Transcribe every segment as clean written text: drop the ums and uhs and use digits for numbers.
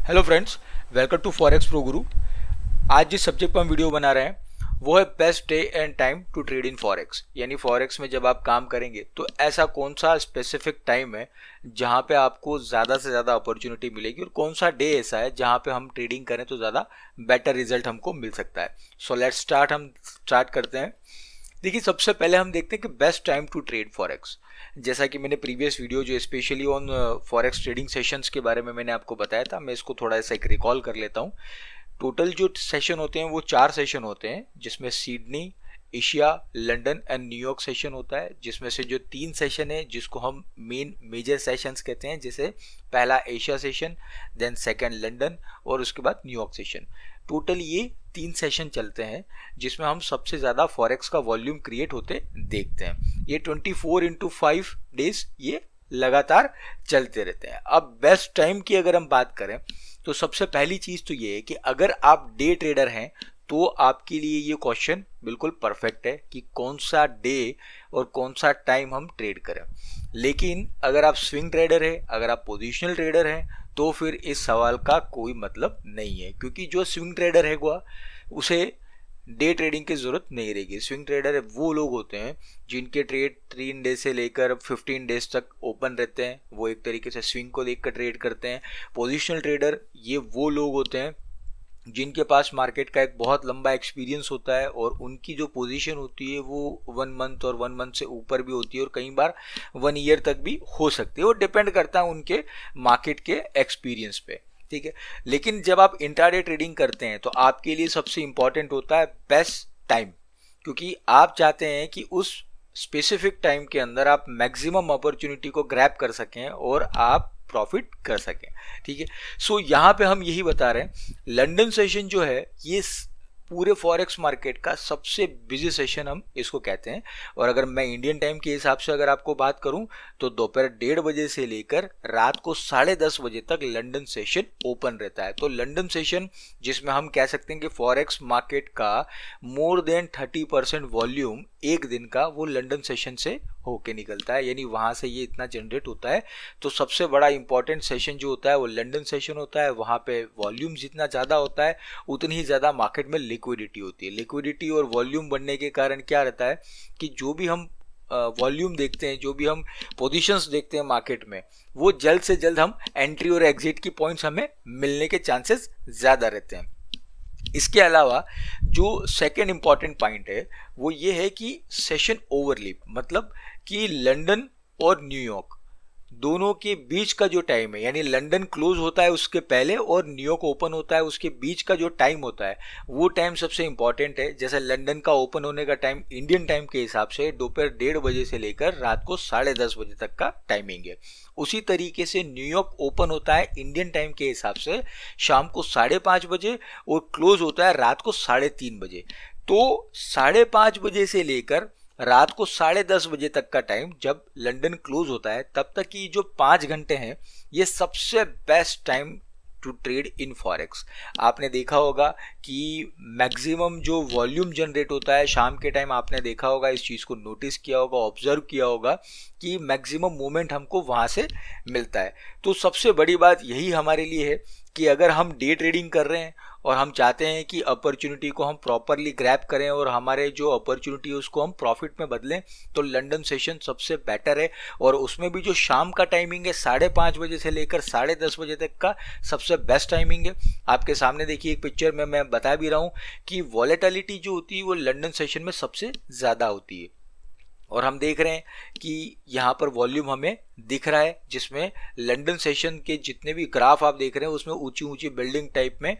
Hello friends, welcome to forex pro guru. आज जिस subject पर हम वीडियो बना रहे हैं वो है best day and time to trade in forex. यानी फॉरेक्स में जब आप काम करेंगे तो ऐसा कौन सा स्पेसिफिक टाइम है जहां पे आपको ज़्यादा से ज़्यादा अपॉर्चुनिटी मिलेगी और कौन सा डे ऐसा है जहां पे हम ट्रेडिंग करें तो ज़्यादा बेटर रिजल्ट हमको मिल सकता है। So let's start. हम स्टार्ट करते हैं। देखिए, सबसे पहले हम देखते हैं कि best time to trade forex. जैसा कि मैंने प्रीवियस वीडियो जो specially on forex trading sessions के बारे में मैंने आपको बताया था, मैं इसको थोड़ा सा एक रिकॉल कर लेता हूँ। टोटल जो सेशन होते हैं वो 4 सेशन होते हैं, जिसमें Sydney, Asia, London and New York session होता है। जिसमें से जो 3 सेशन है जिसको हम मेजर सेशंस कहते हैं, जैसे पहला Asia session, then second London और उसके बाद न्यूयॉर्क सेशन। टोटल ये 3 सेशन चलते हैं जिसमें हम सबसे ज़्यादा फॉरेक्स का वॉल्यूम क्रिएट होते देखते हैं। ये 24x5 डेज ये लगातार चलते रहते हैं। अब बेस्ट टाइम की अगर हम बात करें तो सबसे पहली चीज़ तो ये है कि अगर आप डे ट्रेडर हैं तो आपके लिए ये क्वेश्चन बिल्कुल परफेक्ट है कि कौन सा डे और कौन सा टाइम हम ट्रेड करें। लेकिन अगर आप स्विंग ट्रेडर है, अगर आप पोजिशनल ट्रेडर हैं, तो फिर इस सवाल का कोई मतलब नहीं है, क्योंकि जो स्विंग ट्रेडर है उसे डे ट्रेडिंग की जरूरत नहीं रहेगी। स्विंग ट्रेडर वो लोग होते हैं जिनके ट्रेड 3 डे से लेकर 15 डेज तक ओपन रहते हैं, वो एक तरीके से स्विंग को देखकर ट्रेड करते हैं। पोजिशनल ट्रेडर ये वो लोग होते हैं जिनके पास मार्केट का एक बहुत लंबा एक्सपीरियंस होता है और उनकी जो पोजीशन होती है वो 1 मंथ और 1 मंथ से ऊपर भी होती है और कई बार 1 ईयर तक भी हो सकती है। वो डिपेंड करता है उनके मार्केट के एक्सपीरियंस पे, ठीक है। लेकिन जब आप इंट्राडे ट्रेडिंग करते हैं तो आपके लिए सबसे इंपॉर्टेंट होता है बेस्ट टाइम, क्योंकि आप चाहते हैं कि उस स्पेसिफिक टाइम के अंदर आप मैक्सिमम अपॉर्चुनिटी को ग्रैब कर सकें और आप प्रॉफिट कर सकें, ठीक है। सो यहाँ पे हम यही बता रहे हैं, लंदन सेशन जो है ये पूरे फॉरेक्स मार्केट का सबसे बिजी सेशन हम इसको कहते हैं। और अगर मैं इंडियन टाइम के हिसाब से अगर आपको बात करूं तो दोपहर 1:30 बजे से लेकर रात को 10:30 बजे तक लंदन सेशन ओपन रहता है। तो लंदन सेशन जिसमें हम कह सकते हैं कि फॉरेक्स मार्केट का मोर देन 30% वॉल्यूम एक दिन का वो लंदन सेशन से होके निकलता है, यानी वहां से ये इतना जनरेट होता है। तो सबसे बड़ा इंपॉर्टेंट सेशन जो होता है वो लंदन सेशन होता है। वहां पे वॉल्यूम जितना ज़्यादा होता है उतनी ही ज़्यादा मार्केट में लिक्विडिटी होती है। लिक्विडिटी और वॉल्यूम बढ़ने के कारण क्या रहता है कि जो भी हम वॉल्यूम देखते हैं, जो भी हम पोजीशंस देखते हैं मार्केट में, वो जल्द से जल्द हम एंट्री और एग्जिट की पॉइंट्स हमें मिलने के चांसेस ज़्यादा रहते हैं। इसके अलावा जो सेकेंड इंपॉर्टेंट पॉइंट है वो ये है कि सेशन ओवरलैप, मतलब कि लंदन और न्यूयॉर्क दोनों के बीच का जो टाइम है, यानी लंदन क्लोज होता है उसके पहले और न्यूयॉर्क ओपन होता है उसके बीच का जो टाइम होता है वो टाइम सबसे इंपॉर्टेंट है। जैसे लंदन का ओपन होने का टाइम इंडियन टाइम के हिसाब से दोपहर 1:30 बजे से लेकर रात को 10:30 बजे तक का टाइमिंग है। उसी तरीके से न्यूयॉर्क ओपन होता है इंडियन टाइम के हिसाब से शाम को 5:30 बजे और क्लोज होता है रात को 3:30 बजे। तो 5:30 बजे से लेकर रात को 10:30 बजे तक का टाइम जब लंदन क्लोज होता है, तब तक की जो 5 घंटे हैं ये सबसे best time to trade in forex. आपने देखा होगा कि मैक्सिमम जो वॉल्यूम जनरेट होता है शाम के टाइम, आपने देखा होगा, इस चीज़ को नोटिस किया होगा, ऑब्जर्व किया होगा कि मैक्सिमम मूवमेंट हमको वहाँ से मिलता है। तो सबसे बड़ी बात यही हमारे लिए है कि अगर हम डे ट्रेडिंग कर रहे हैं और हम चाहते हैं कि अपॉर्चुनिटी को हम प्रॉपरली ग्रैब करें और हमारे जो अपॉर्चुनिटी है उसको हम प्रॉफिट में बदलें, तो लंदन सेशन सबसे बेटर है। और उसमें भी जो शाम का टाइमिंग है 5:30 बजे से लेकर 10:30 बजे तक का सबसे बेस्ट टाइमिंग है। आपके सामने देखिए एक पिक्चर में मैं बता भी रहा हूँ कि वॉलेटिलिटी जो होती है वो लंदन सेशन में सबसे ज़्यादा होती है। और हम देख रहे हैं कि यहाँ पर वॉल्यूम हमें दिख रहा है, जिसमें लंदन सेशन के जितने भी ग्राफ आप देख रहे हैं उसमें ऊंची ऊंची बिल्डिंग टाइप में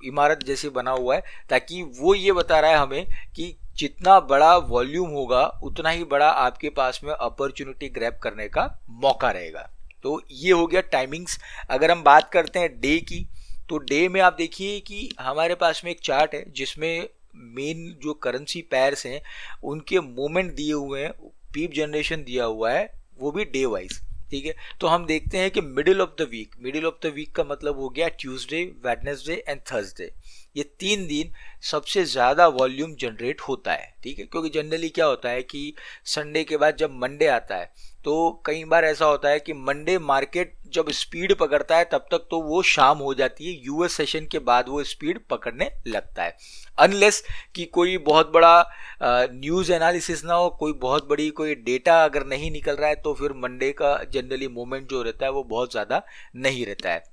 इमारत जैसे बना हुआ है, ताकि वो ये बता रहा है हमें कि जितना बड़ा वॉल्यूम होगा उतना ही बड़ा आपके पास में अपॉर्चुनिटी ग्रैब करने का मौका रहेगा। तो ये हो गया टाइमिंग्स। अगर हम बात करते हैं डे की, तो डे में आप देखिए कि हमारे पास में एक चार्ट है जिसमें मेन जो करेंसी पेयर्स हैं उनके मूवमेंट दिए हुए हैं, पीप जनरेशन दिया हुआ है, वो भी डे वाइज, ठीक है। तो हम देखते हैं कि मिडिल ऑफ द वीक का मतलब हो गया ट्यूसडे, वेडनेसडे एंड थर्सडे। ये 3 दिन सबसे ज़्यादा वॉल्यूम जनरेट होता है, ठीक है। क्योंकि जनरली क्या होता है कि संडे के बाद जब मंडे आता है तो कई बार ऐसा होता है कि मंडे मार्केट जब स्पीड पकड़ता है तब तक तो वो शाम हो जाती है, यूएस सेशन के बाद वो स्पीड पकड़ने लगता है, अनलेस कि कोई बहुत बड़ा न्यूज़ एनालिसिस ना हो, कोई बहुत बड़ी कोई डेटा अगर नहीं निकल रहा है, तो फिर मंडे का जनरली मूवमेंट जो रहता है वो बहुत ज़्यादा नहीं रहता है।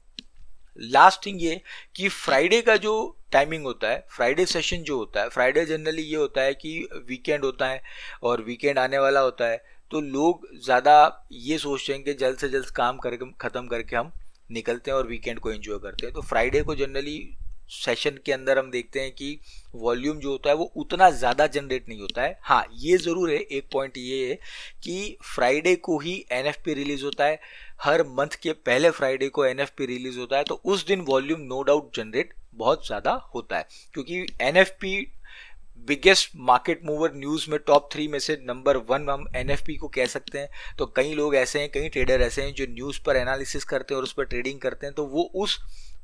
लास्ट थिंग ये कि फ्राइडे का जो टाइमिंग होता है, फ्राइडे सेशन जो होता है, फ्राइडे जनरली ये होता है कि वीकेंड होता है और वीकेंड आने वाला होता है, तो लोग ज़्यादा ये सोचते हैं कि जल्द से जल्द काम करके ख़त्म करके हम निकलते हैं और वीकेंड को एंजॉय करते हैं। तो फ्राइडे को जनरली सेशन के अंदर हम देखते हैं कि वॉल्यूम जो होता है वो उतना ज़्यादा जनरेट नहीं होता है। हाँ, ये ज़रूर है, एक पॉइंट ये है कि फ्राइडे को ही एनएफपी रिलीज होता है, हर मंथ के पहले फ्राइडे को एनएफपी रिलीज होता है, तो उस दिन वॉल्यूम नो डाउट जनरेट बहुत ज़्यादा होता है, क्योंकि NFP biggest market mover news में टॉप 3 में से नंबर 1 हम एनएफपी को कह सकते हैं। तो कई लोग ऐसे हैं, कई ट्रेडर ऐसे हैं जो न्यूज़ पर एनालिसिस करते हैं और उस पर ट्रेडिंग करते हैं, तो वो उस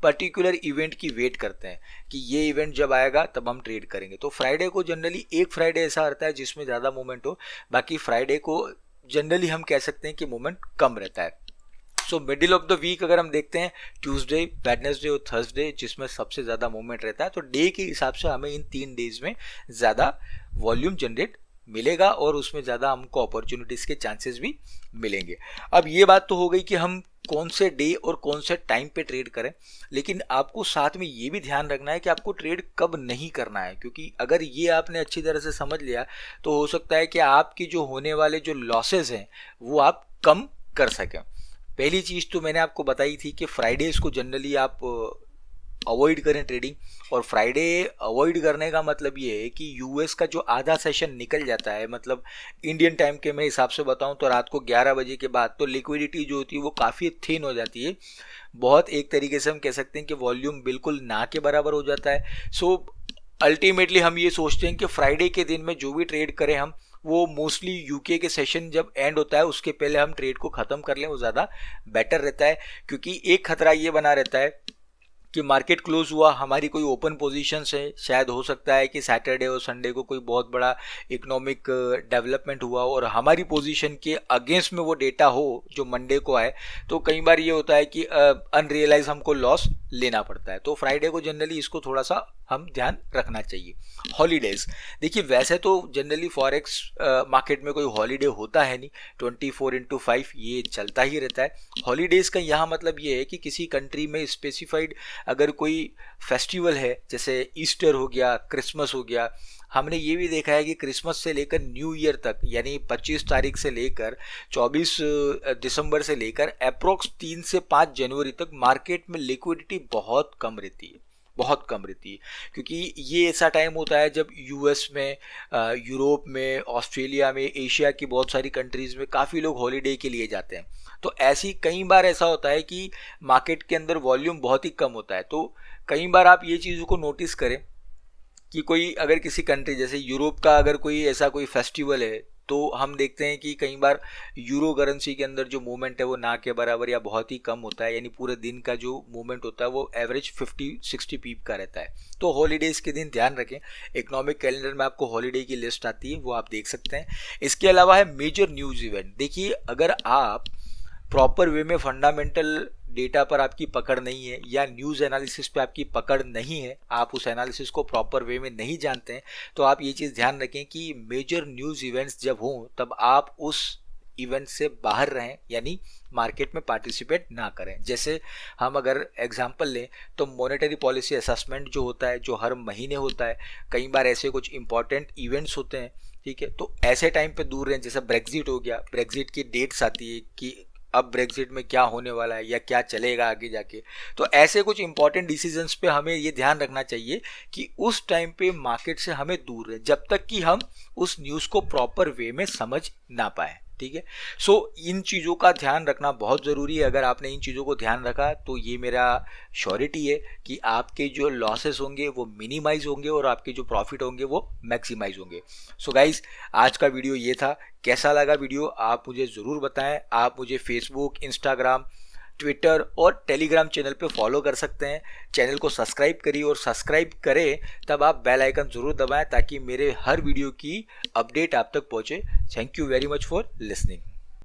पर्टिकुलर इवेंट की वेट करते हैं कि ये इवेंट जब आएगा तब हम ट्रेड करेंगे। तो फ्राइडे को जनरली एक फ्राइडे ऐसा आता है जिसमें ज़्यादा मूवमेंट हो, बाकी फ्राइडे को जनरली हम कह सकते हैं कि मूवमेंट कम रहता है। So middle of the week अगर हम देखते हैं, ट्यूसडे, वेडनेसडे और थर्सडे जिसमें सबसे ज़्यादा मूवमेंट रहता है, तो डे के हिसाब से हमें इन 3 डेज में ज़्यादा वॉल्यूम जनरेट मिलेगा और उसमें ज़्यादा हमको अपॉर्चुनिटीज़ के चांसेस भी मिलेंगे। अब ये बात तो हो गई कि हम कौन से डे और कौन से टाइम पे ट्रेड करें, लेकिन आपको साथ में ये भी ध्यान रखना है कि आपको ट्रेड कब नहीं करना है, क्योंकि अगर ये आपने अच्छी तरह से समझ लिया तो हो सकता है कि आपकी जो होने वाले जो लॉसेज हैं वो आप कम कर सकें। पहली चीज़ तो मैंने आपको बताई थी कि फ्राइडेज़ को जनरली आप अवॉइड करें ट्रेडिंग, और फ्राइडे अवॉइड करने का मतलब ये है कि यूएस का जो आधा सेशन निकल जाता है, मतलब इंडियन टाइम के मैं हिसाब से बताऊं तो रात को 11 बजे के बाद तो लिक्विडिटी जो होती है वो काफ़ी थिन हो जाती है, बहुत एक तरीके से हम कह सकते हैं कि वॉल्यूम बिल्कुल ना के बराबर हो जाता है। सो अल्टीमेटली हम ये सोचते हैं कि फ्राइडे के दिन में जो भी ट्रेड करें हम, वो मोस्टली यूके के सेशन जब एंड होता है उसके पहले हम ट्रेड को ख़त्म कर लें, वो ज़्यादा बेटर रहता है, क्योंकि एक खतरा ये बना रहता है कि मार्केट क्लोज हुआ, हमारी कोई ओपन पोजीशंस है, शायद हो सकता है कि सैटरडे और संडे को कोई बहुत बड़ा इकोनॉमिक डेवलपमेंट हुआ और हमारी पोजीशन के अगेंस्ट में वो डेटा हो जो मंडे को आए, तो कई बार ये होता है कि अनरियलाइज हमको लॉस लेना पड़ता है। तो फ्राइडे को जनरली इसको थोड़ा सा हम ध्यान रखना चाहिए। हॉलीडेज, देखिए वैसे तो जनरली फॉरेक्स मार्केट में कोई हॉलीडे होता है नहीं, 24/5 ये चलता ही रहता है। हॉलीडेज का यहाँ मतलब ये है कि किसी कंट्री में स्पेसिफाइड अगर कोई फेस्टिवल है, जैसे ईस्टर हो गया, क्रिसमस हो गया, हमने ये भी देखा है कि क्रिसमस से लेकर न्यू ईयर तक, यानी 25 तारीख से लेकर 24 दिसंबर से लेकर अप्रोक्स 3 से 5 जनवरी तक मार्केट में लिक्विडिटी बहुत कम रहती है, बहुत कम रहती है, क्योंकि ये ऐसा टाइम होता है जब यूएस में, यूरोप में, ऑस्ट्रेलिया में, एशिया की बहुत सारी कंट्रीज़ में काफ़ी लोग हॉलीडे के लिए जाते हैं। तो ऐसी कई बार ऐसा होता है कि मार्केट के अंदर वॉल्यूम बहुत ही कम होता है। तो कई बार आप ये चीज़ों को नोटिस करें कि कोई अगर किसी कंट्री जैसे यूरोप का अगर कोई ऐसा कोई फेस्टिवल है, तो हम देखते हैं कि कई बार यूरो करेंसी के अंदर जो मूवमेंट है वो ना के बराबर या बहुत ही कम होता है, यानी पूरे दिन का जो मूवमेंट होता है वो एवरेज 50-60 पीप का रहता है। तो हॉलीडेज़ के दिन ध्यान रखें, इकोनॉमिक कैलेंडर में आपको हॉलीडे की लिस्ट आती है, वो आप देख सकते हैं। इसके अलावा है मेजर न्यूज़ इवेंट। देखिए अगर आप प्रॉपर वे में फंडामेंटल डेटा पर आपकी पकड़ नहीं है या न्यूज़ एनालिसिस पे आपकी पकड़ नहीं है, आप उस एनालिसिस को प्रॉपर वे में नहीं जानते हैं, तो आप ये चीज़ ध्यान रखें कि मेजर न्यूज़ इवेंट्स जब हों तब आप उस इवेंट से बाहर रहें, यानी मार्केट में पार्टिसिपेट ना करें। जैसे हम अगर एग्जांपल लें तो मॉनेटरी पॉलिसी असेसमेंट जो होता है, जो हर महीने होता है, कई बार ऐसे कुछ इंपॉर्टेंट इवेंट्स होते हैं, ठीक है, तो ऐसे टाइम पे दूर रहें। जैसे ब्रेक्जिट हो गया, ब्रेक्जिट की डेट्स आती है कि अब ब्रेक्जिट में क्या होने वाला है या क्या चलेगा आगे जाके, तो ऐसे कुछ इंपॉर्टेंट डिसीजंस पे हमें ये ध्यान रखना चाहिए कि उस टाइम पे मार्केट से हमें दूर रहे जब तक कि हम उस न्यूज़ को प्रॉपर वे में समझ ना पाए, ठीक है। सो इन चीज़ों का ध्यान रखना बहुत ज़रूरी है। अगर आपने इन चीज़ों को ध्यान रखा तो ये मेरा श्योरिटी है कि आपके जो लॉसेस होंगे वो मिनिमाइज होंगे और आपके जो प्रॉफिट होंगे वो मैक्सिमाइज होंगे। सो गाइज, आज का वीडियो ये था। कैसा लगा वीडियो आप मुझे ज़रूर बताएं। आप मुझे फेसबुक, इंस्टाग्राम, ट्विटर और टेलीग्राम चैनल पे फॉलो कर सकते हैं। चैनल को सब्सक्राइब करिए और सब्सक्राइब करें तब आप बेल आइकन ज़रूर दबाएं ताकि मेरे हर वीडियो की अपडेट आप तक पहुंचे। Thank you very much for listening.